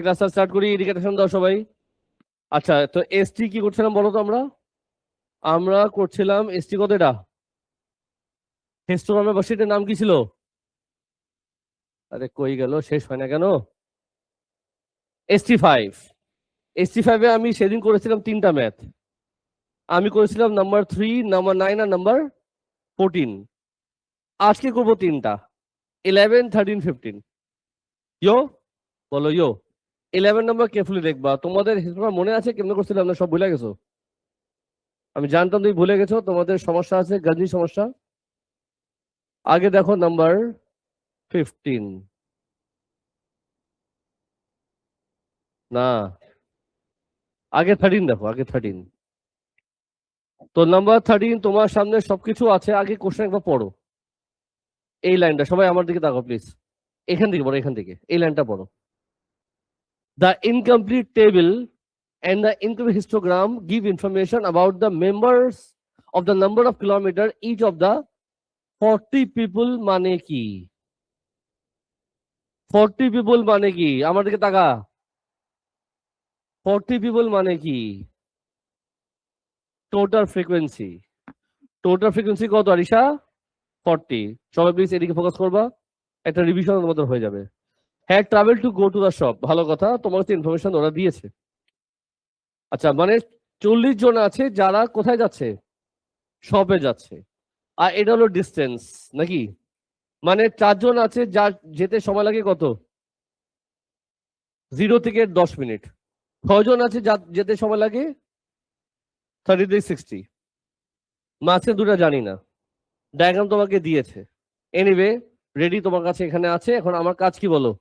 Class start করি। Indication দাও সবাই। আচ্ছা, তো এসটি কি করছিলাম বলো তো? আমরা করছিলাম এসটি কত? এটা হিস্টোগ্রামের বর্ষিটের নাম কি ছিল? আরে কই গেল, শেষ হয় না কেন? ST5। ST5 এ আমি সেদিন করেছিলাম 3টা ম্যাথ। আমি করেছিলাম নাম্বার 3, নাম্বার 9 আর নাম্বার 14। আজকে করবো 3টা, 11, 13, 15। ইয়ো বলো ইয়ো। 11 নাম্বার কেয়ারফুলি দেখবা। তোমাদের হিস্টোগ্রাম মনে আছে কেমনে করছিলাম? না সব ভুলে গেছো? আমি জানতাম তুমি ভুলে গেছো, তোমাদের সমস্যা আছে, গাজী সমস্যা। আগে দেখো নাম্বার 15। না, আগে 13 দেখো, আগে 13। তো নাম্বার 13 তোমার সামনে সবকিছু আছে। আগে কোশ্চেন একবার পড়ো। এই লাইনটা সবাই আমার দিকে তাকাও প্লিজ। এখান থেকে পড়ো, এখান থেকে এই লাইনটা পড়ো। The incomplete table and the incomplete histogram give information about the members of the number of kilometers each of the 40 people মানে কি? 40 people মানে কি? আমার দিকে তাকা। 40 people মানে কি? Total frequency. টোটাল ফ্রিকোয়েন্সি কত আরিশা? 40। সবাই প্লিজ এদিকে ফোকাস করবা, একটা রিভিশন তোমাদের হয়ে যাবে। হ্যাঁ, travel to go to the shop, ভালো কথা, তোমার কাছে ইনফরমেশন ওরা দিয়েছে। আচ্ছা, মানে 40 জন আছে যারা কোথায় যাচ্ছে? শপে যাচ্ছে। আর এটা হলো ডিস্টেন্স নাকি? মানে 4 জন আছে যার যেতে সময় লাগে কত? 0 থেকে 10 মিনিট। 6 জন আছে যার যেতে সময় লাগে 33, 60। মাঝে দুটা জানি না, ডায়াগ্রাম তোমাকে দিয়েছে। এনিওয়ে, রেডি তোমার কাছে এখানে আছে। এখন আমার কাজ কি বলো?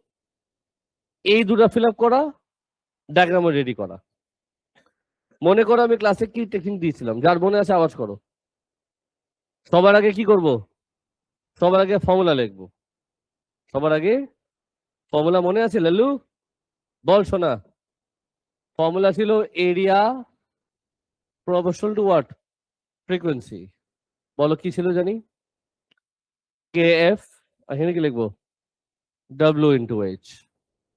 এই দুটা ফিল আপ করা, ডায়াগ্রামও রেডি করা। মনে করো আমি ক্লাসে কি টেকনিক দিয়েছিলাম, যার মনে আছে আওয়াজ করো। সবার আগে কি করব? সবার আগে ফর্মুলা লিখবো। সবার আগে ফর্মুলা মনে আছে? লাল্লু বল শোনা। ফর্মুলা ছিল area proportional to what? Frequency. বলো কি ছিল জানি? KF। এখানে কি লিখবো? W/H।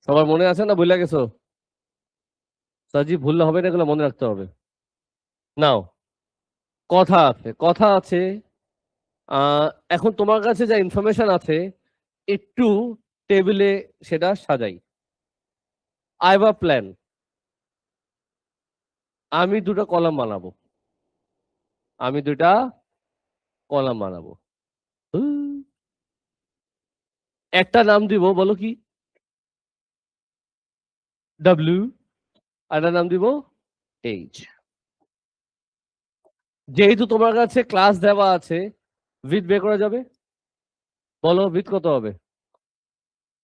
সবার মনে আছে না ভুলে গেছো? সাজি ভুললে হবে না, এগুলো মনে রাখতে হবে। নাও, কথা আছে, কথা আছে। এখন তোমার কাছে যা ইনফরমেশন আছে একটু টেবিলে সেটা সাজাই। I have a plan. আমি দুটো কলাম বানাবো। আমি দুটা কলাম বানাবো। একটা নাম দিব, বলো কি? W। আর একটা নাম দিব H। যেহেতু তোমার কাছে ক্লাস দেওয়া আছে, উইথ বের করা যাবে? বলো উইথ কত হবে?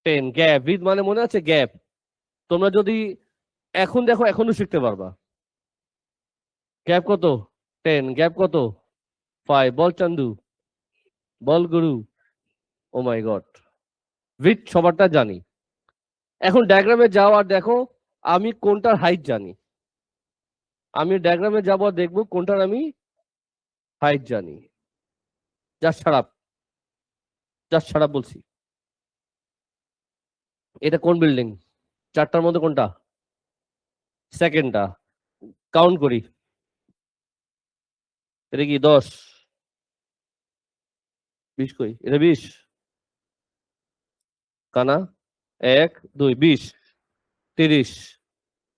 10। গ্যাপ উইথ মানে মনে আছে? গ্যাপ। তোমরা যদি এখন দেখো এখনো শিখতে পারবা। গ্যাপ কত? 10। গ্যাপ কত? 5। বল চান্দু, বল গুরু। ও মাই গড, উইথ সবারটা জানি। এখন ডায়াগ্রামে যাও আর দেখো আমি কোনটার হাইট জানি। আমি ডায়াগ্রামে যাবো আর দেখবো কোনটার আমি হাইট জানি। জাস্ট খারাপ, জাস্ট খারাপ বলছি। এটা কোন বিল্ডিং? 4টার মধ্যে কোনটা? সেকেন্ডটা। কাউন্ট করি। এটা কি 10? 20 কই? এটা 20। কানা 1, 2, 20, 30,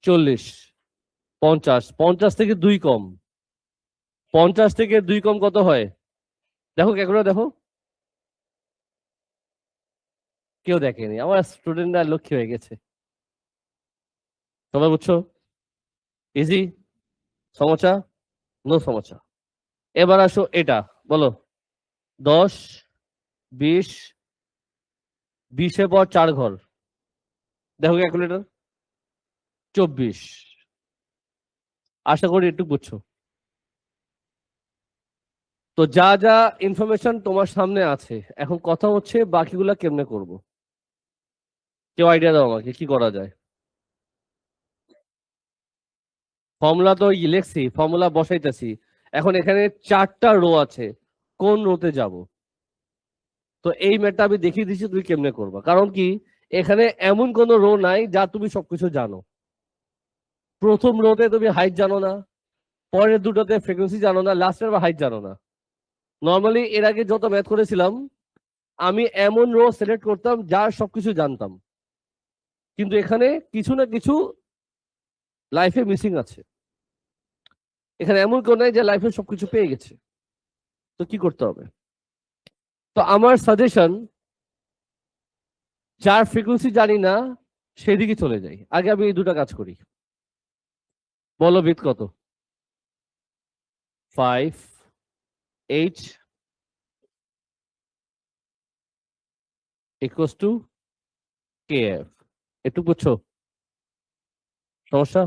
40, 50। 50 থেকে 2 কম। 50 থেকে 2 কম কত হয়? দেখো ক্যালকুলেটর দেখো। কেউ দেখেনি, আমার স্টুডেন্টরা লক্ষ্মী হয়ে গেছে। সবাই বুঝছো? ইজি সমস্যা? নো সমস্যা। এবার আসো এটা বলো। 10, 20, 20 পর 4 ঘর। দেখো ক্যালকুলেটর। 24। আশা করি একটু বুঝছো। তো যা যা ইনফরমেশন তোমার সামনে আছে, এখন কথা হচ্ছে বাকিগুলা কেমনে করব। কেউ আইডিয়া দাও আমাকে কি করা যায়? ফর্মুলা তো লিখছি, ফর্মুলা বসাইতেছি। এখন এখানে 4টা রো আছে, কোন রোতে যাব? তো এই ম্যাটটা আমি দেখিয়ে দিচ্ছি তুমি কেমনে করবা। কারণ কি, এখানে এমন কোনো রো নাই যা তুমি সবকিছু জানো। প্রথম রোতে তুমি হাইট জানো না, পরের দুটোতে ফ্রিকোয়েন্সি জানো না, লাস্টের বা হাইট জানো না। নর্মালি এর আগে যত ম্যাথ করেছিলাম আমি এমন রো সিলেক্ট করতাম যার সবকিছু জানতাম, কিন্তু এখানে কিছু না কিছু লাইফে মিসিং আছে। এখানে এমন কেউ নাই যে লাইফে সবকিছু পেয়ে গেছে। তো কি করতে হবে? তো আমার সাজেশন, যার ফ্রিকোয়েন্সি জানি না সেদিকে চলে যাই। আগে আমি এই দুটো কাজ করি। বলো বিট কত? 5 H equals to KF। একটু বুঝছো সমস্যা?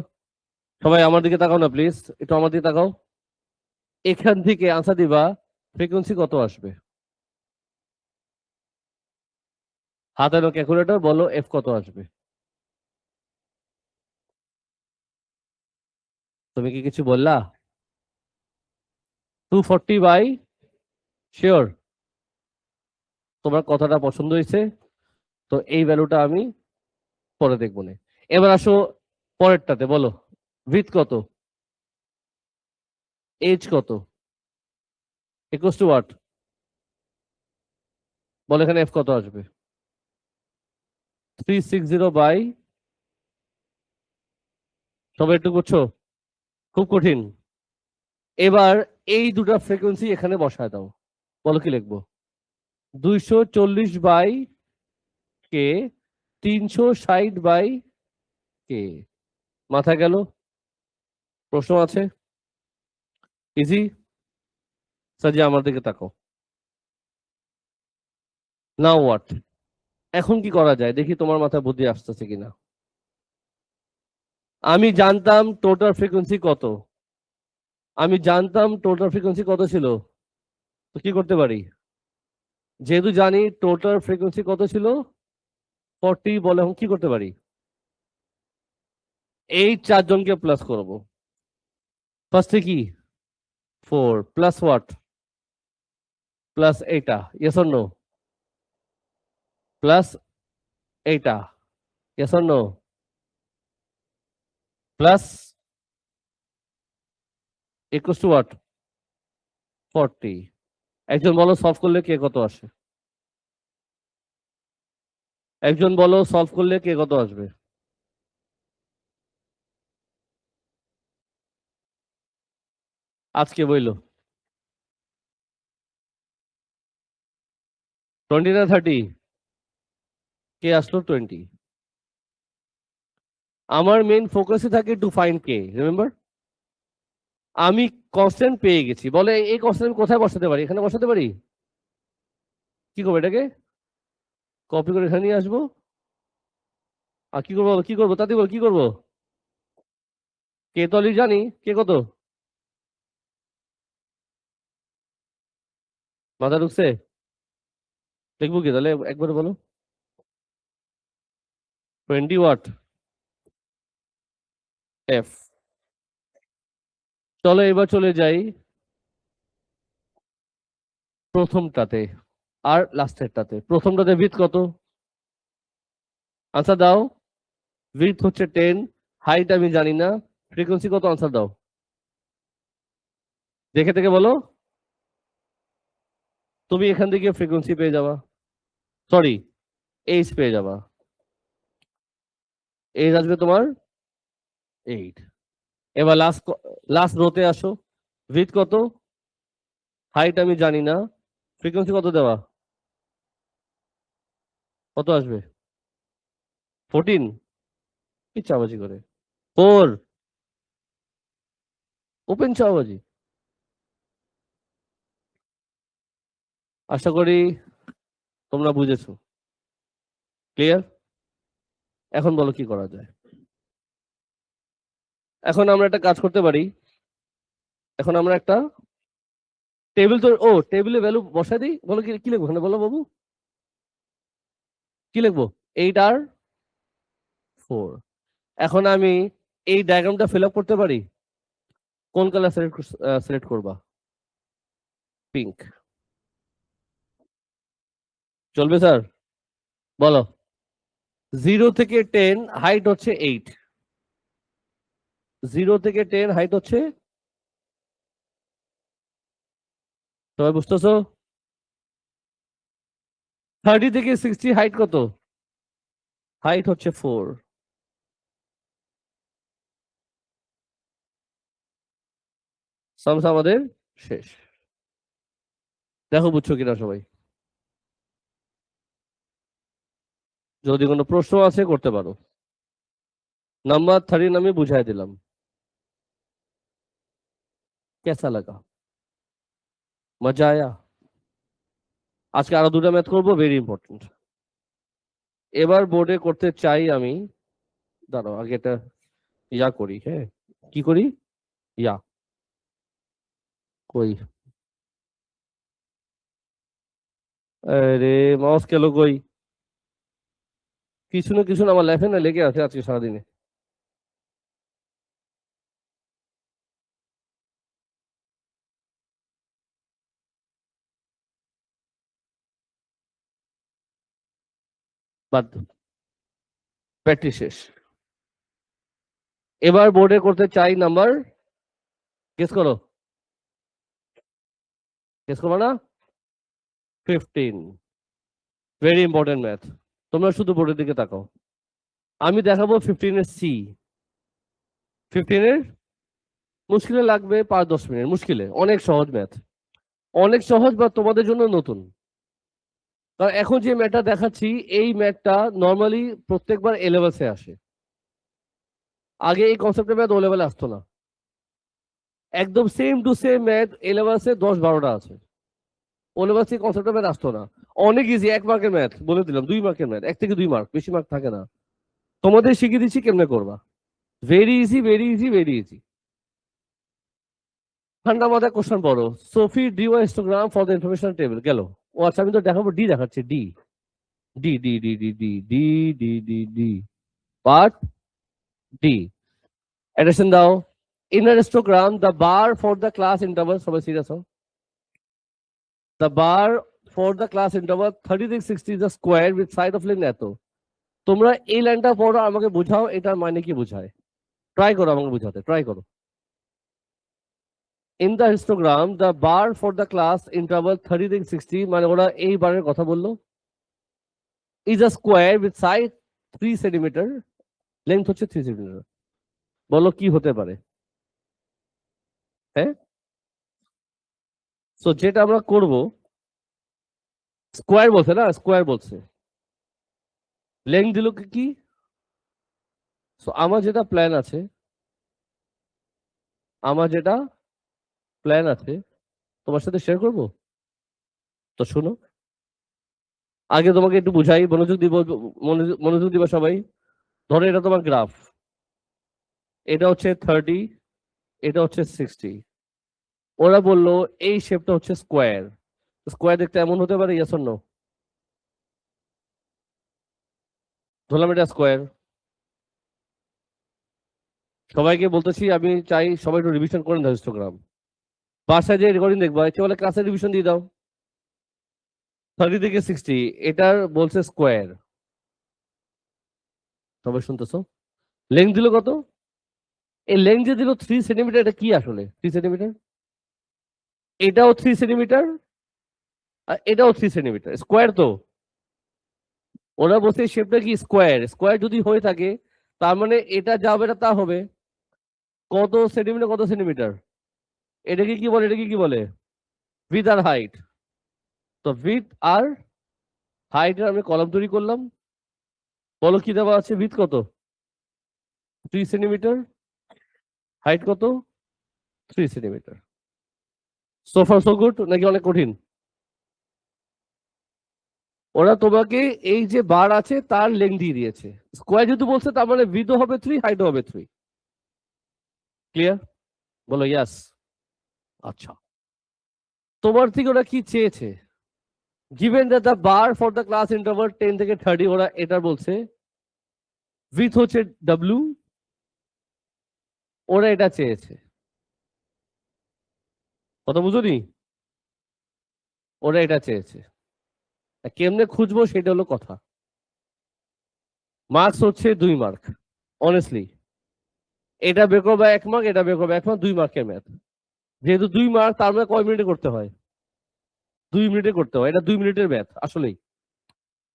সবাই আমার দিকে তাকাও না প্লিজ, একটু আমার দিকে তাকাও। এখান থেকে আনসার দিবা ফ্রিকোয়েন্সি কত আসবে। হাতানো ক্যালকুলেটর, বলো এফ কত আসবে। তুমি কি কিছু বললা? 240 বাই, শিওর তোমার কথাটা পছন্দ হয়েছে, তো এই ভ্যালুটা আমি পরে দেখবো না। এবার আসো পরেরটাতে, বলো ভিথ কত, এইচ কত, ইকুয়ালস টু হোয়াট, বলো এখানে এফ কত আসবে। 360 বাই, সবাই একটু করছো, খুব কঠিন। এবার এই দুটা ফ্রিকোয়েন্সি এখানে বসায় দাও, বলো কি লিখবো। 240 বাই কে, 360 বাই কে। মাথা গেল? প্রশ্ন আছে? ইজি? সাজি আমার দিকে তাকাও। Now what? এখন কি করা যায় দেখি তোমার মাথায় বুদ্ধি আসতেছে কিনা। আমি জানতাম টোটাল ফ্রিকোয়েন্সি কত, আমি জানতাম টোটাল ফ্রিকোয়েন্সি কত ছিল, তো কি করতে পারি? যেহেতু জানি টোটাল ফ্রিকোয়েন্সি কত ছিল 40, বলে এখন কি করতে পারি? এই চারজনকে প্লাস করব। ফার্স্টে কি 4 প্লাস হোয়াট, প্লাস এইটা, ইয়েস অর নো, প্লাস এইটা, yes or no, plus equals to what, 40। একজন বলো সলভ করলে কে কত আসে, একজন বলো সলভ করলে কে কত আসবে। আজকে বইলো 20 না 30? কে আসলো 20। আমার মেইন ফোকাসে থাকে টু ফাইন্ড কে, রিমেম্বার। আমি কনস্ট্যান্ট পেয়ে গেছি, বলে এই কনস্ট্যান্ট কোথায় বসাতে পারি, এখানে বসাতে পারি। কি করবো এটাকে? কপি করে এখানে নিয়ে আসবো। আর কি করবো, কি করবো তাতে, বল কি করবো। কে তো অলরেডি জানি, কে কত, মাথা ঢুকছে? দেখবো কি তাহলে একবারে বলো। 20 ওয়াট এফ। চলো এবার চলে যাই প্রথমটাতে আর লাস্টেরটাতে। প্রথমটাতে ভিত কত, আনসার দাও। ভিত হচ্ছে 10, হাইট আমি জানি না, ফ্রিকোয়েন্সি কত, আনসার দাও। দেখে থেকে বলো। তুমি এখান থেকে ফ্রিকোয়েন্সি পেয়ে যাবা, সরি এইচ পেয়ে যাবা। এইচ আসবে তোমার 8। এবার লাস্ট লাস্ট রোতে আসো। ভিত কত, হাইট আমি জানি না, ফ্রিকোয়েন্সি কত দেওয়া, কত আসবে? 14। কি চাবাজি করে, 4, ওপেন চাবাজি। আশা করি তোমরা বুঝেছো, ক্লিয়ার। এখন বলো কি করা যায়। এখন আমরা একটা কাজ করতে পারি, এখন আমরা একটা টেবিল তো, ও টেবিলে ভ্যালু বসাই দিই। বলো কি কি লিখবো এখানে, বলো বাবু কি লিখবো। 8 আর 4। এখন আমি এই ডায়াগ্রামটা ফিল আপ করতে পারি। কোন কালার সিলেক্ট করবা? পিঙ্ক চলবে স্যার, বলো। 0 থেকে 10 হাইট হচ্ছে 8, 0 থেকে 10 হাইট হচ্ছে, সবাই বুঝতেছো? 30 থেকে 60 হাইট কত? হাইট হচ্ছে 4। সামস আমাদের শেষ। দেখো বুঝছো কিনা সবাই। যদি কোনো প্রশ্ন আছে করতে পারো। নাম্বার 13 আমি বুঝাই দিলাম। কেসা লাগা? মজা আয়া? আজকে আরো 2টা ম্যাথ করবো, ভেরি ইম্পর্টেন্ট। এবার বোর্ডে করতে চাই আমি, দাঁড়াও আগে এটা ইয়া করি। হ্যাঁ, কি করি? ইয়া কই? আরে মাউস কেলো কই? কিছু না কিছু না আমার লেখে না লেগে আছে আজকে সারাদিনে। বাদ দাও, প্র্যাকটিস শেষ। এবার বোর্ডে করতে চাই নাম্বার, গেস করো, গেস করো না? 15। Very important math. তোমরা শুধু বোর্ডের দিকে তাকাও। আমি দেখাবো 15 এর সি। 15 এর মুশকিলে লাগবে 5-10 মিনিট, মুশকিলে, অনেক সহজ ম্যাথ, অনেক সহজ, বা তোমাদের জন্য নতুন। কারণ এখন যে ম্যাথটা দেখাচ্ছি এই ম্যাথটা নর্মালি প্রত্যেকবার এ লেভেলসে আসে। আগে এই কনসেপ্টের ম্যাথ ও লেভেলে আসতো না। একদম সেম টু সেম ম্যাথ এ লেভেলসে 10-12টা আছে। ও লেভেলসে কনসেপ্টের ম্যাথ আসতো না। অনেক ইজি, 1 মার্কের ম্যাথ বলে দিলাম, 2 মার্কের ম্যাথ, 1 থেকে 2 মার্ক, বেশি মার্ক থাকে না। তোমাদের শিখিয়ে দিচ্ছি কেমনে করবা। Very easy, very easy, very easy. ঠান্ডা মাথায় কোশ্চেন পড়ো। সোফি ডিও histogram for the information table গেল। ও আচ্ছা, আমি তো দেখাবো ডি দেখাচ্ছি, D D D D D D D D D D part D. Addition দাও। In a histogram, the bar for the class interval, সবাই সিরিয়াস হও। The bar for the class interval 3660 is a square with side of length এত। তোমরা এই লাইনটা পড়ো, আমাকে বোঝাও এটার মানে কি বোঝায়। ট্রাই করো আমাকে বোঝাতে, ট্রাই করো। In the histogram the bar for the class interval 3660, মানে ওরা এই বারের কথা বললো, is a square with side 3 centimetre, length হচ্ছে 3 সেন্টিমিটার। বলো কি হতে পারে? হ্যাঁ, সো যেটা আমরা করব, স্কোয়ার বলছে না, স্কোয়ার বলছে, লেন্থ দিল কি? সো আমার যেটা প্ল্যান আছে, আমার যেটা প্ল্যান আছে তোমার সাথে শেয়ার করব। তো শোনো, আগে তোমাকে একটু বুঝাই, মনোযোগ দিব, মনোযোগ দিবা সবাই। ধরো এটা তোমার গ্রাফ, এটা হচ্ছে 30, এটা হচ্ছে 60। ওরা বললো এই শেপটা হচ্ছে স্কোয়ার। স্কোয়ার দেখতে এমন হতে পারে, ইয়েস অর নো? ধরলাম এটা স্কোয়ার। সবাইকে বলতেছি, আমি চাই সবাই একটু রিভিশন করেন দাও হিস্টোগ্রাম। বাসায় যে রেকর্ডিং দেখবা, একে বলে ক্লাসে রিভিশন দিয়ে দাও। 30 থেকে 60, এটার বলছে স্কোয়ার। সবাই শুনতেছো? লেন্থ দিল কত? এই লেন্থ যে দিল 3 সেন্টিমিটার, এটা কি আসলে 3 সেন্টিমিটার? এটাও 3 সেন্টিমিটার আর এটাও 3 সেন্টিমিটার, স্কোয়ার তো। ওরা বলছে শেপটা কি স্কোয়ার, স্কোয়ার যদি হয়ে থাকে তার মানে এটা যা হবে তা হবে। কত সেন্টিমিটার, কত সেন্টিমিটার? এটাকে কি বলে, এটাকে কি বলে? উইথ আর হাইট। তো উইথ আর হাইটের আমি কলাম তৈরি করলাম। বলো কি দেওয়া আছে, উইথ কত? 3 সেন্টিমিটার, হাইট কত? 3 centimetre. So far so good, নাকি অনেক কঠিন? ওরা তোমাকে এই যে বার আছে তার লেন্থ দিয়ে দিয়েছে। স্কোয়ার যেহেতু বলছে তার মানে উইথও হবে 3, হাইটও হবে 3। ক্লিয়ার? বলো ইয়াস। আচ্ছা, তোমার থেকে ওরা কি চেয়েছে? given that the bar for the class interval 10 থেকে 30, ওরা এটা বলছে width হচ্ছে w, ওরা এটা চেয়েছে। কথা বুঝুনি? ওরা এটা চেয়েছে, কেমনে খুঁজবো সেটা হলো কথা। মার্কস হচ্ছে 2 মার্ক। অনেস্টলি এটা বের করবে 1 মার্ক, এটা বের করবে 1 মার্ক, 2 মার্কের ম্যাথ। যেহেতু 2 মার্ক, তার মানে কয় মিনিটে করতে হয়? 2 মিনিটে করতে হয়। এটা 2 মিনিটের ম্যাথ আসলেই।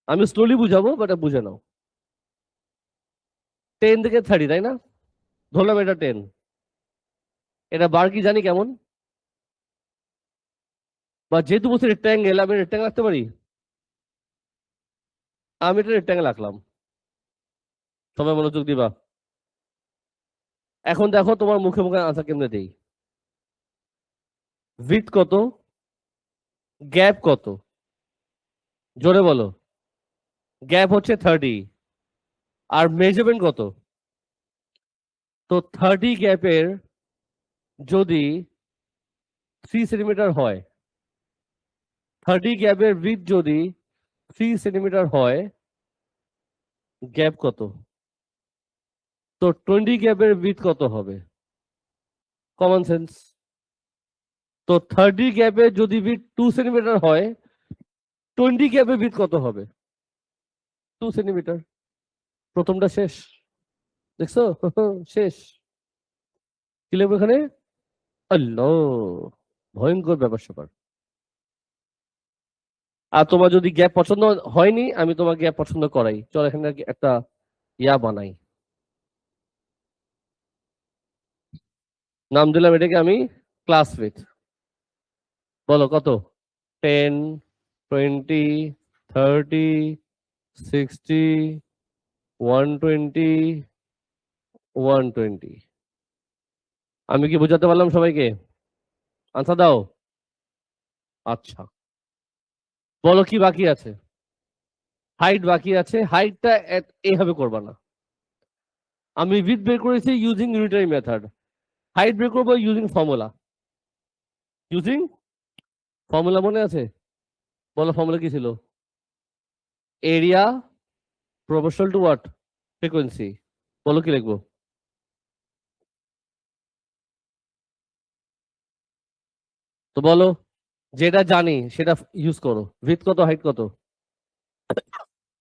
আমি স্লোলি বুঝাবো, বাট বুঝে নাও। 10 থেকে 30, তাই না? ধরলাম এটা 10। এটা বার কি জানি কেমন, বা যেহেতু বলছি রেক্ট্যাঙ্গেল, আমি রেক্ট্যাঙ্গেল রাখতে পারি। আমি এটা রেক্ট্যাঙ্গেল রাখলাম। সবাই মনোযোগ দিবা। এখন দেখো তোমার মুখে মুখে আনসার কেমনে দেই। ভিথ কত, গ্যাপ কত? জোরে বলো। গ্যাপ হচ্ছে 30, আর মেজারমেন্ট কত? তো 30 গ্যাপের যদি 3 সেন্টিমিটার হয়, 30 গ্যাপের উইথ যদি 3 সেন্টিমিটার হয়, গ্যাপ কত? তো 20 গ্যাপের উইথ কত হবে? Common sense. তো 30 গ্যাপের যদি উইথ 2 সেন্টিমিটার হয়, 20 গ্যাপের উইথ কত হবে? 2 সেন্টিমিটার। প্রথমটা শেষ। দেখছো? শেষ। কি লিখবো এখানে? আল্লাহ, ভয়ঙ্কর ব্যাপার স্যাপার। আর তোমার যদি গ্যাপ পছন্দ হয়নি, আমি তোমার গ্যাপ পছন্দ করাই। চল এখানে একটা ইয়া বানাই। নাম দিলাম এটাকে আমি ক্লাস উইথ। বলো কত? 10, 20, 30, 60, 120, 120। আমি কি বোঝাতে পারলাম সবাইকে? আনসার দাও। আচ্ছা, বলো কি বাকি আছে? হাইট বাকি আছে। হাইটটা এইভাবে করবা না। আমি উইথ বের করেছি ইউজিং ইউনিটারি মেথড। হাইট বের করবো ইউজিং ফর্মুলা। ইউজিং ফর্মুলা মনে আছে? বলো ফর্মুলা কি ছিল? Area proportional to what? Frequency. বলো কি লিখবো? তো বলো, যেটা জানি সেটা ইউজ করো। উইথ কত, হাইট কত?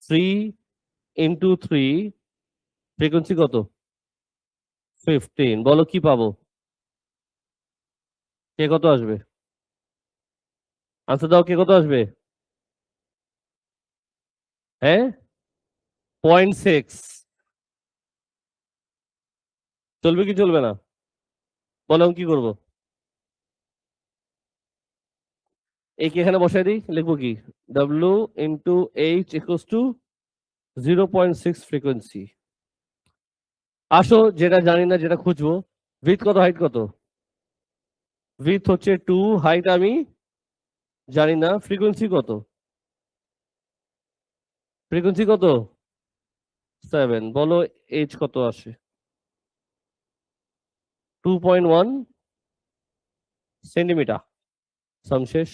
3 ইন্টু 3, ফ্রিকোয়েন্সি কত? 15। বলো কি পাবো? কে কত আসবে? আনসার দাও, কে কত আসবে? হ্যাঁ, 0.6। চলবে কি চলবে না? বলো আমি কি করবো? এই কি এখানে বসাই দিই, লিখবো কি? W into H equals to 0.6 frequency. আসো, যেটা জানি না যেটা খুঁজবো। উইথ কত, হাইট কত? উইথ হচ্ছে 2, হাইট আমি জানি না। ফ্রিকোয়েন্সি কত? ফ্রিকোয়েন্সি কত? 7। বলো এইচ কত আসে? 2.1 সেন্টিমিটার। সাম শেষ।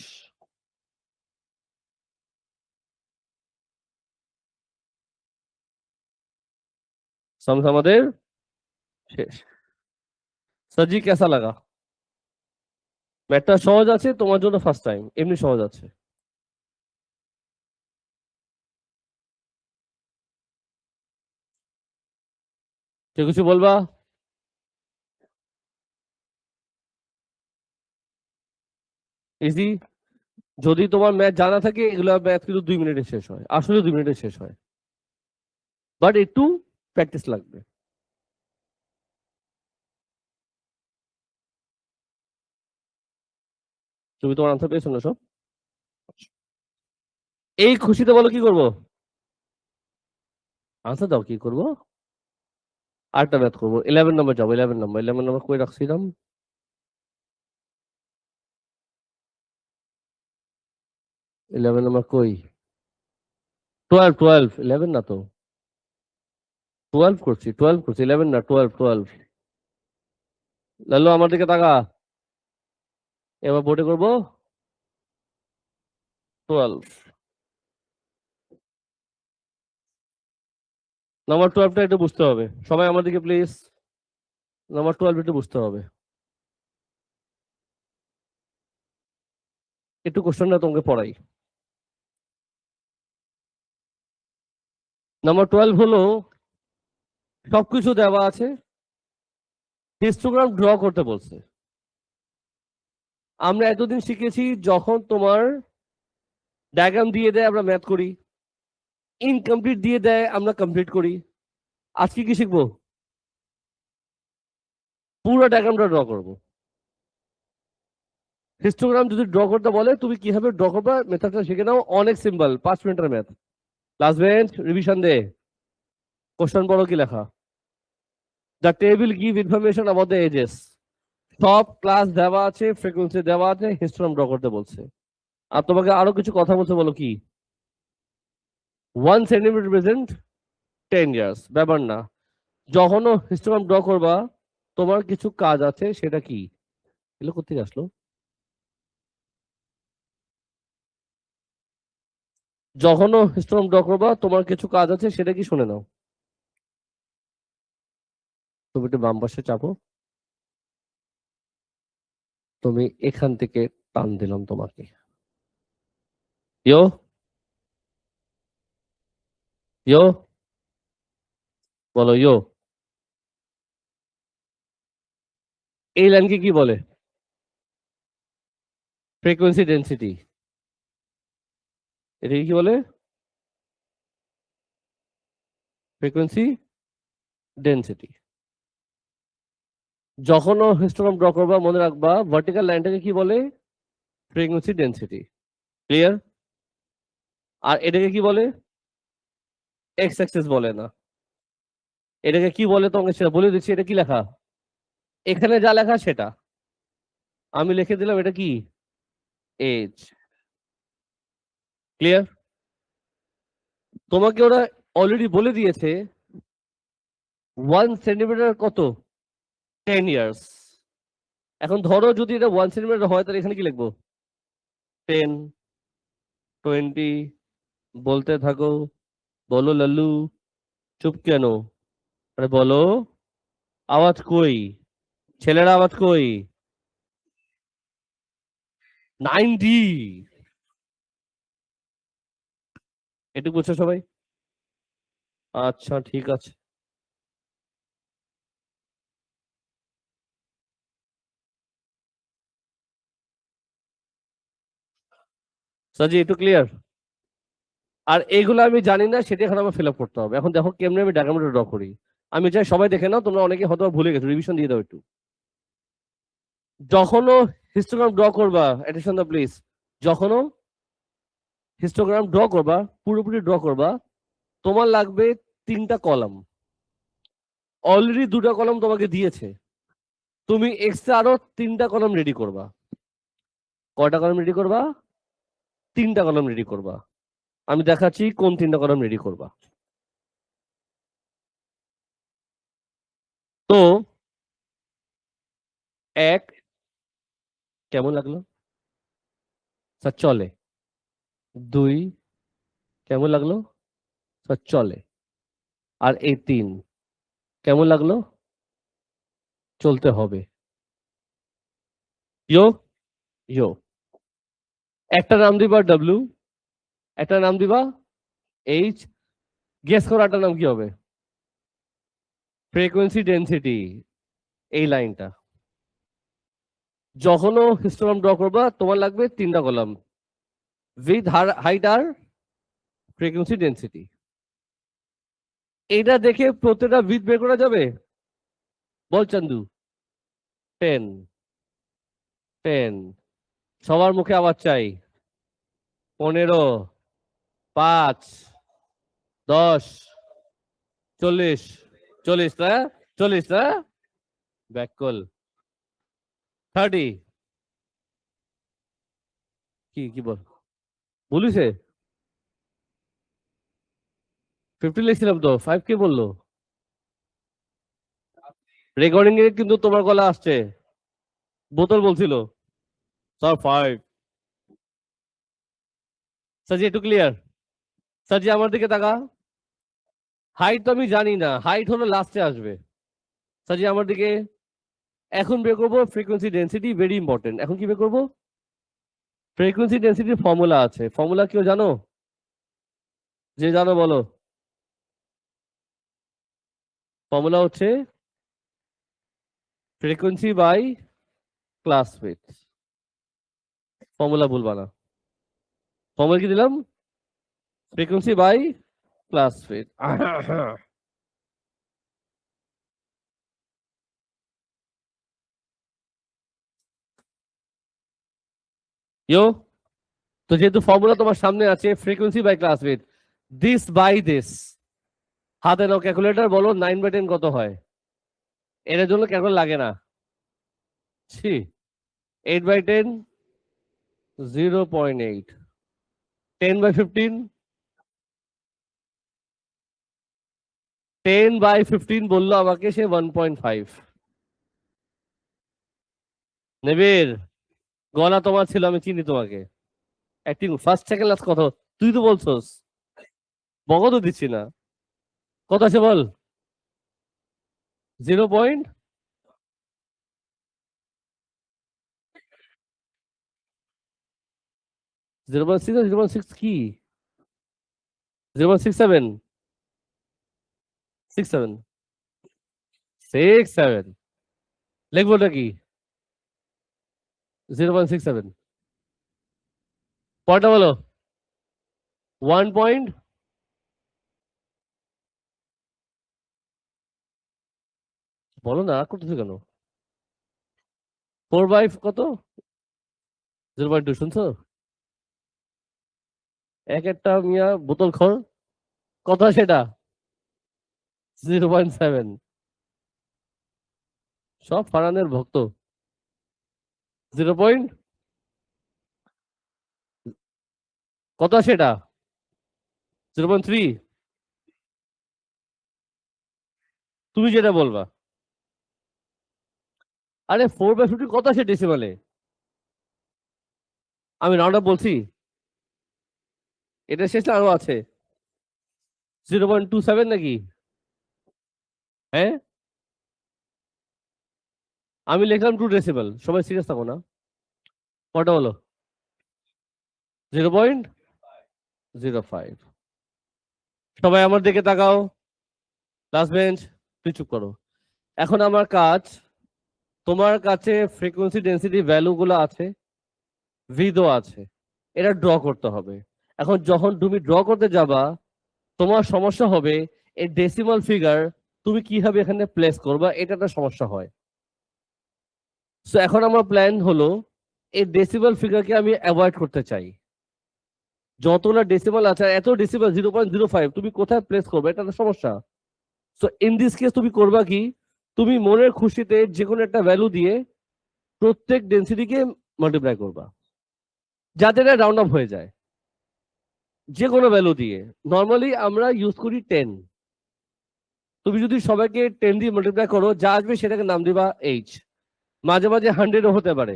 সামস আমাদের শেষ। সাজি কেসা লাগা? ম্যাথটা সহজ আছে তোমার জন্য, ফার্স্ট টাইম, এমনি সহজ আছে। কেউ কিছু বলবা? ইজি। যদি তোমার ম্যাথ জানা থাকে, এগুলো ম্যাথ কিন্তু 2 মিনিটে শেষ হয়, আসলে 2 মিনিটে শেষ হয়, বাট একটু প্র্যাকটিস লাগবে। তুমি তোমার আনসার পেয়েছো না সব? এই খুশিতে বলো কি করবো? আনসার দাও, কি করবো? আরেকটা ম্যাথ করবো। 11 নম্বর যাবো। 11 নম্বর কই রাখছিলাম? 11 নম্বর কই? 12, 11 না তো। 12 করছি 11 না, 12। লাল্লু আমার দিকে তাকা। এবার বোর্ডে করবো 12। নাম্বার 12টা একটু বুঝতে হবে সবাই আমার দিকে প্লিজ। নাম্বার 12 একটু বুঝতে হবে। একটু কোশ্চেনটা তোমাকে পড়াই। নাম্বার 12 হলো সবকিছু দেওয়া আছে, হিস্টোগ্রাম ড্র করতে বলছে। আমরা এতদিন শিখেছি যখন তোমার ডায়াগ্রাম দিয়ে দেয় আমরা ম্যাথ করি, ইনকমপ্লিট দিয়ে দেয় আমরা কমপ্লিট করি। আজকে কি শিখবো? পুরো ডায়াগ্রামটা ড্র করব। হিস্টোগ্রাম যদি ড্র করতে বলে তুমি কিভাবে ড্র করবা মেথডটা শিখে নাও, অনেক সিম্পল, 5 মিনিটের ম্যাথ। লাস্ট বেঞ্চ রিভিশন দে। কোশ্চেন পড়ো কি লেখা, the table give information about the ages. সব ক্লাস দেওয়া আছে, ফ্রিকোয়েন্সি দেওয়া আছে, হিস্টোগ্রাম ড্র করতে বলছে। আর তোমাকে আরো কিছু কথা বলছে, বলো কি? 1 সেন্টিমিটার প্রেজেন্ট 10 ইয়ার্স, ব্যাপার না। যখনও হিস্টোগ্রাম ড্র করবা তোমার কিছু কাজ আছে, সেটা কি? এগুলো কোথেকে আসলো? যখনও হিস্টোগ্রাম ড্র করবা তোমার কিছু কাজ আছে, সেটা কি শুনে নাও। তুমি একটু বাম পাশে চাপো, তুমি এখান থেকে টান দিলাম তোমাকে। ইয়ো ইয়ো, বলো ইয়ো। এই লাইনকে কি বলে? Frequency density. এটাকে কি বলে? Frequency density. যখনও হিস্টোগ্রাম ড্র করবা মনে রাখবা ভার্টিক্যাল লাইনটাকে কি বলে? Frequency density. ক্লিয়ার? আর এটাকে কি বলে? এক্স অ্যাক্সিস বলে না। এটাকে কি বলে তোমাকে সেটা বলে দিচ্ছি। এটা কি লেখা? এখানে যা লেখা সেটা আমি লিখে দিলাম, এটা কি? এজ। ক্লিয়ার? তোমাকে ওরা অলরেডি বলে দিয়েছে 1 সেন্টিমিটার কত? 10 ইয়ার্স। এখন ধরো যদি এটা 1 সেন্টিমিটার হয় তাহলে এখানে কি লিখবো? 10, 20, বলতে থাকো। বলো লাল্লু, চুপ কেন? আরে বলো, আওয়াজ কই? ছেলেরা আওয়াজ কই? 90। এটুকু বুঝছো সবাই? আচ্ছা ঠিক আছে। সাজি একটু ক্লিয়ার? আর এইগুলো আমি জানি না, সেটা এখন আমার ফিল আপ করতে হবে। এখন দেখো কেমনে আমি ডায়াগ্রামটা ড্র করি। আমি চাই সবাই দেখে নাও, তোমরা অনেকে হয়তো ভুলে গেছো, রিভিশন দিয়ে দাও একটু। যখনও হিস্টোগ্রাম ড্র করবা, অ্যাটেনশন দা প্লিজ, যখনও হিস্টোগ্রাম ড্র করবা, পুরোপুরি ড্র করবা, তোমার লাগবে 3টা কলাম। অলরেডি 2টা কলাম তোমাকে দিয়েছে, তুমি এক্সট্রা আরো 3টা কলাম রেডি করবা। কয়টা কলাম রেডি করবা? 3টা কলাম রেডি করবা। আমি দেখাচ্ছি কোন 3টা কলাম রেডি করবা। তো 1 কেমন লাগলো? স্যার চলে। 2 কেমন লাগলো? স্যার চলে। আর এই 3 কেমন লাগলো? চলতে হবে। ইয়ো ইয়ো। একটা নাম দিবা ডব্লিউ, একটা নাম দিবা এইচ। গেস করো একটা নাম কি হবে? Frequency density. এই লাইনটা যখনও হিস্টোগ্রাম ড্র করবা তোমার লাগবে 3টা কলাম, উইথ হাইট আর ফ্রিকোয়েন্সি ডেনসিটি। এটা দেখে প্রত্যেকটা উইথ বের করা যাবে? বল চান্দু। 10 10, সবার মুখে আওয়াজ চাই। 15, 5, 10, 40, 40 না? 40 না? ব্যাককল 30। কি কি বল বলিছে? 50 লিখছিলাম তো, 5 কে বললো? রেকর্ডিং এ কিন্তু তোমার গলা আসছে। বোতল বলছিল স্যার 5। সাজি একটু ক্লিয়ার? সাজি আমার দিকে তাকা। হাইট তো আমি জানি না, হাইট হলো লাস্টে আসবে। সাজি আমার দিকে। এখন বের করবো ফ্রিকোয়েন্সি ডেন্সিটি, ভেরি ইম্পর্টেন্ট। এখন কি বের করবো? ফ্রিকোয়েন্সি ডেন্সিটির ফর্মুলা আছে। ফর্মুলা কেউ জানো? যে জানো বলো। ফর্মুলা হচ্ছে frequency by class width. Formula ভুলবা না। ফর্মুলা কি দিলাম? Frequency by class width. Yo, তো যেহেতু ফর্মুলা তোমার সামনে আছে frequency by class width, this by this, হাতে নাও ক্যালকুলেটর, বলো 9/10 কত হয়? এর জন্য ক্যালকুলেটর লাগে না। 8/10 0.8, 10/15 10/15 বললো আমাকে সে 1.5। নেবের গলা তোমার ছিল, আমি চিনি তোমাকে। অ্যাক্টিং ফার্স্ট সেকেন্ড লাস্ট কত? তুই তো বলছস, বকও তো দিচ্ছি না। কত আছে বল? 0. 0.6 আর 0.6 কি? 0.67 67 67 লিখবো নাকি? 0.67 পরটা বলো। 1 পয়েন্ট বলো না, করতেছো কেন? 4/5 কত? 0.2 শুনছো? এক একটা মিয়া বোতল খোর, কত সেটা? 0.7। সব ফারানের ভক্ত। 0. কত সেটা? 0.3। তুমি যেটা বলবা। আরে 4/50 কত আছে ডেসিমালে? আমি রাউন্ড আপ বলছি, এটা শেষে আরো আছে। 0.27 নাকি? হ্যাঁ, আমি লিখলাম 2 ডেসিমাল, সবাই সিরিয়াস থাকো না। কটা বলো? 0.05। সবাই আমার দিকে তাকাও। লাস্ট বেঞ্চ, তুই চুপ করো। এখন আমার কাজ, তোমার কাছে ফ্রিকোয়েন্সি ডেন্সিটি ভ্যালু গুলো আছে, ভিদও আছে, এটা ড্র করতে হবে। এখন যখন তুমি ড্র করতে যাবা, তোমার সমস্যা হবে এই ডেসিমাল ফিগার তুমি কিভাবে এখানে প্লেস করবা, এটা একটা সমস্যা হয়। সো এখন আমার প্ল্যান হলো এই ডেসিমাল ফিগারকে আমি অ্যাভয়েড করতে চাই। যতগুলো ডেসিমাল আছে, এত ডেসিমাল 0.05, তুমি কোথায় প্লেস করবে, এটা একটা সমস্যা। সো ইন দিস কেস তুমি করবা কি, তুমি মনের খুশিতে যে কোনো একটা ভ্যালু দিয়ে প্রত্যেক ডেন্সিটিকে মাল্টিপ্লাই করবা, যাতে এটা রাউন্ড আপ হয়ে যায় যে কোনো ভ্যালু দিয়ে। নর্মালি আমরা ইউজ করি 10। তুমি যদি সবাইকে 10 দিয়ে মাল্টিপ্লাই করো, যা আসবে সেটাকে নাম দিবা এইচ। মাঝে মাঝে 100ও হতে পারে,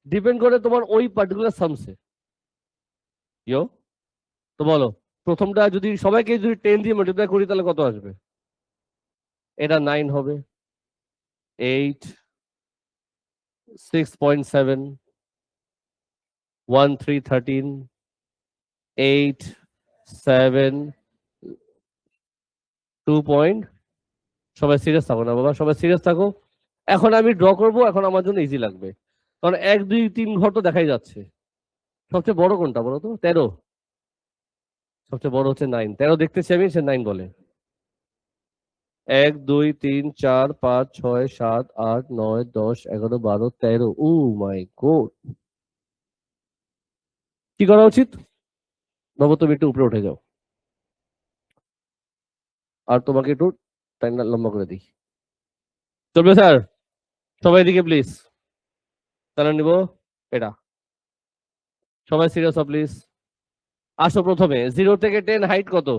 ডিপেন্ড করে তোমার ওই পার্টিকুলার সামসে। ইয়ো, তো বলো, প্রথমটা যদি সবাইকে যদি 10 দিয়ে মাল্টিপ্লাই করি তাহলে কত আসবে? এটা 9 হবে, 8, 6.7, 1, 3, 13, 8, 7, 2 পয়েন্ট। সবাই সিরিয়াস থাকো না বাবা, সবাই সিরিয়াস থাকো। এখন আমি ড্র করব, এখন আমার জন্য ইজি লাগবে, কারণ 1, 2, 3 ঘর তো দেখাই যাচ্ছে। সবচেয়ে বড় কোনটা বলো তো? 13। সবচেয়ে বড় হচ্ছে 9। 13 দেখতেছি আমি, সে 9 বলে। 1, 2, 3, 4, 5, 6, 7, 8, 9, 10, 11, 12, 13। ও মাই গড, কি করা উচিত? বাবু তুমি একটু উপরে উঠে যাও, আর তোমাকে একটু টাইমটা লম্বা করে দিই। চলবে স্যার? সবাই দিকে প্লিজ। তাহলে নিব এটা। সবাই সিরিয়াস হও প্লিজ। আসো, প্রথমে 0 থেকে 10 হাইট কত?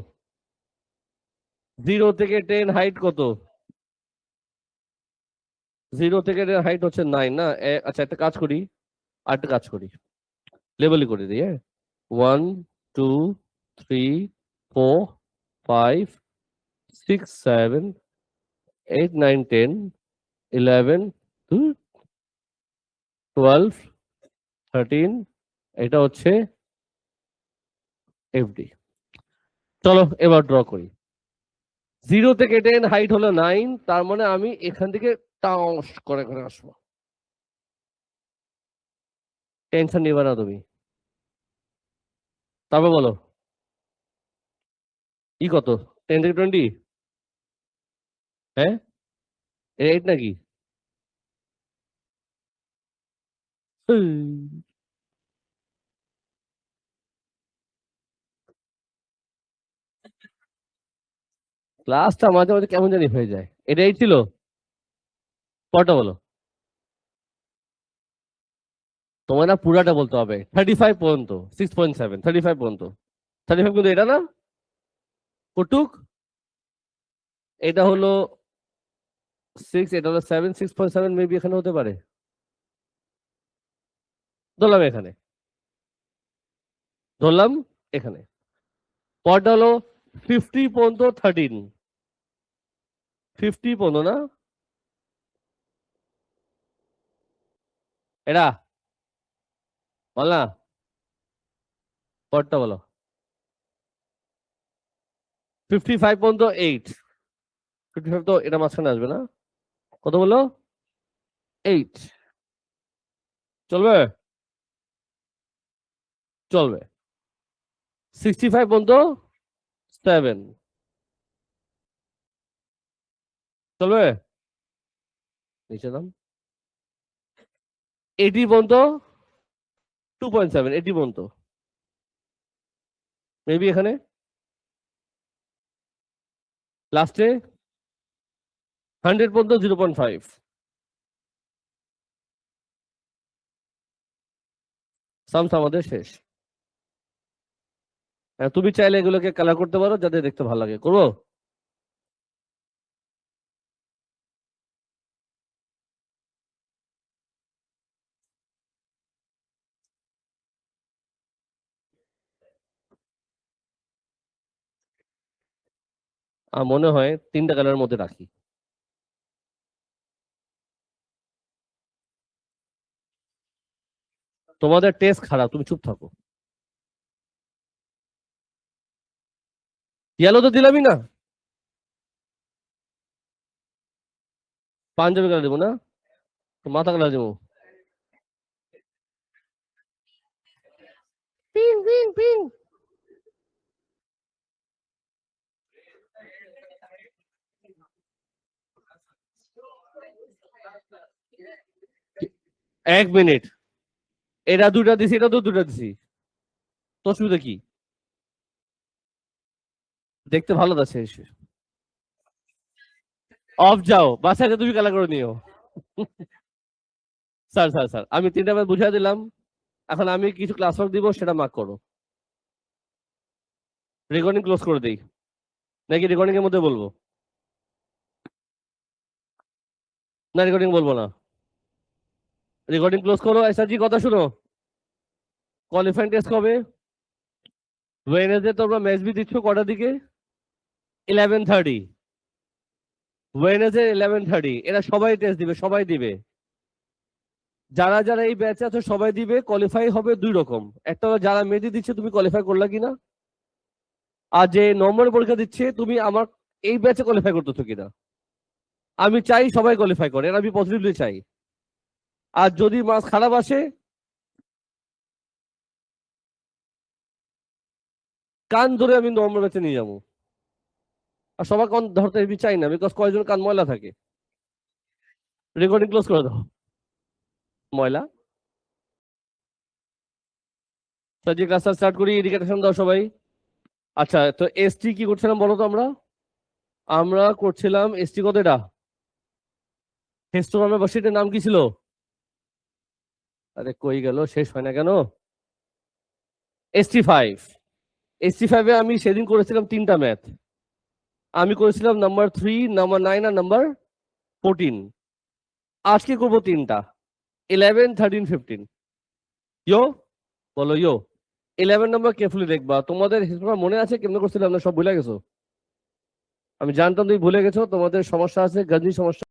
0 থেকে 10 হাইট কত? 0 থেকে 10 হাইট হচ্ছে 9 না? আচ্ছা, একটা কাজ করি, আরেকটা কাজ করি, লেবেলই করে দিই। হ্যাঁ, 1, 2, 3, 4, 5, 6, 7, 8, 9, 10, 11, 12, 13। এটা হচ্ছে এফডি। চলো এবার ড্র করি। 0 থেকে 10 হাইট হলো 9, তার মানে আমি এখান থেকে টাউস করে করে আসবো। টেনশন নিবে না তুমি। তারপর বলো ই কত, 10 থেকে 20? হ্যাঁ 8 নাকি? ক্লাসটা মাঝে মাঝে কেমন জানি হয়ে যায়। এটা 8 ছিল? কটা বলো? তোমার না পুরাটা বলতে হবে, 35 পর্যন্ত, 6.7, 35 পর্যন্ত। 35 কিন্তু এটা না কটুক, এটা হলো 6, এটা হলো 7, 6.7 মেবি এখানে হতে পারে। ধরলাম এখানে, ধরলাম এখানে। পরটা হলো 50 পর্যন্ত 13, 50 পর্যন্ত না এটা বল না, পরটা বলো। 55 পর্যন্ত 8, 55 তো এটা মাঝখানে আসবে না, কত বলো? 8 চলবে? চলবে। 65 পর্যন্ত 7 চলবে? নিচে নাম। 80 পর্যন্ত 2.7, 80 পর্যন্ত মেবি এখানে লাস্টে 100 পর্যন্ত 0.5। সামস আমাদের শেষ। তুমি চাইলে এগুলোকে কালার করতে পারো যাতে দেখতে ভালো লাগে, করবো? মনে হয় 3টা কালারের মধ্যে রাখি। তোমাদের টেস্ট খারাপ, তুমি চুপ থাকো। ইয়েলো তো দিলামই না, পাঞ্জাবি কালার দেবো না, তো মাথা কালার দেবো। Ping ping ping. এক মিনিট, এটা দুটা দিছি, এটা তো দুটা দিছি, তো অসুবিধা কি? দেখতে ভালো আছে। অফ যাও, বাসাকে তুমি কালার করে নিও। স্যার স্যার স্যার, আমি 3টা বার বুঝিয়ে দিলাম, এখন আমি কিছু ক্লাস ওয়ার্ক দিব, সেটা মার্ক করো। রেকর্ডিং ক্লোজ করে দেই নাকি রেকর্ডিং এর মধ্যে বলবো? না রেকর্ডিং বলবো না, রেকর্ডিং ক্লোজ করো। এসআরজি কথা শুনো, কোয়ালিফাইং টেস্ট কবে? ওয়েডনেসডে তোমরা ম্যাচ বি দিচ্ছ কটার দিকে? 11:30। ওয়েডনেসডে 11:30, এরা সবাই টেস্ট দিবে, সবাই দিবে। যারা যারা এই ব্যাচে আছে সবাই দিবে। কোয়ালিফাই হবে 2 রকম, একটা হলো যারা মেডি দিচ্ছে তুমি কোয়ালিফাই করলা কিনা, আর যে নম্বর পরীক্ষা দিচ্ছে তুমি আমার এই ব্যাচে কোয়ালিফাই করতেছো কিনা। আমি চাই সবাই কোয়ালিফাই করে, আমি পজিটিভলি চাই। আর যদি মার্কস খারাপ আসে, কান ধরে আমি নম্বর ব্যাচে নিয়ে যাবো। আর সবার কান ধরতে আমি চাই না, বিকজ কয়েকজন কান ময়লা থাকে। রেকর্ডিং ক্লোজ করে দাও, ময়লা। যে ক্লাসটা স্টার্ট করি, এডুকেশন দাও সবাই। আচ্ছা, তো এসটি কি করছিলাম বলো তো? আমরা আমরা করছিলাম এসটি কত, এটা হিস্টোগ্রামের ভার্সিটির নাম কি ছিল? আরে কই গেল, শেষ হয় না কেন? ST5। ST5 এ আমি সেদিন করেছিলাম 3টা ম্যাথ। আমি করেছিলাম নাম্বার 3, নাম্বার 9 আর নাম্বার 14। আজকে করবো 3টা, 11, 13, 15। ইয়ো বলো ইয়ো। 11 নম্বর কেয়ারফুলি দেখবা। তোমাদের হিস্টোগ্রাম মনে আছে কেমনে করছিলাম না? সব ভুলে গেছো? আমি জানতাম তুমি ভুলে গেছো, তোমাদের সমস্যা আছে, গাজনি সমস্যা।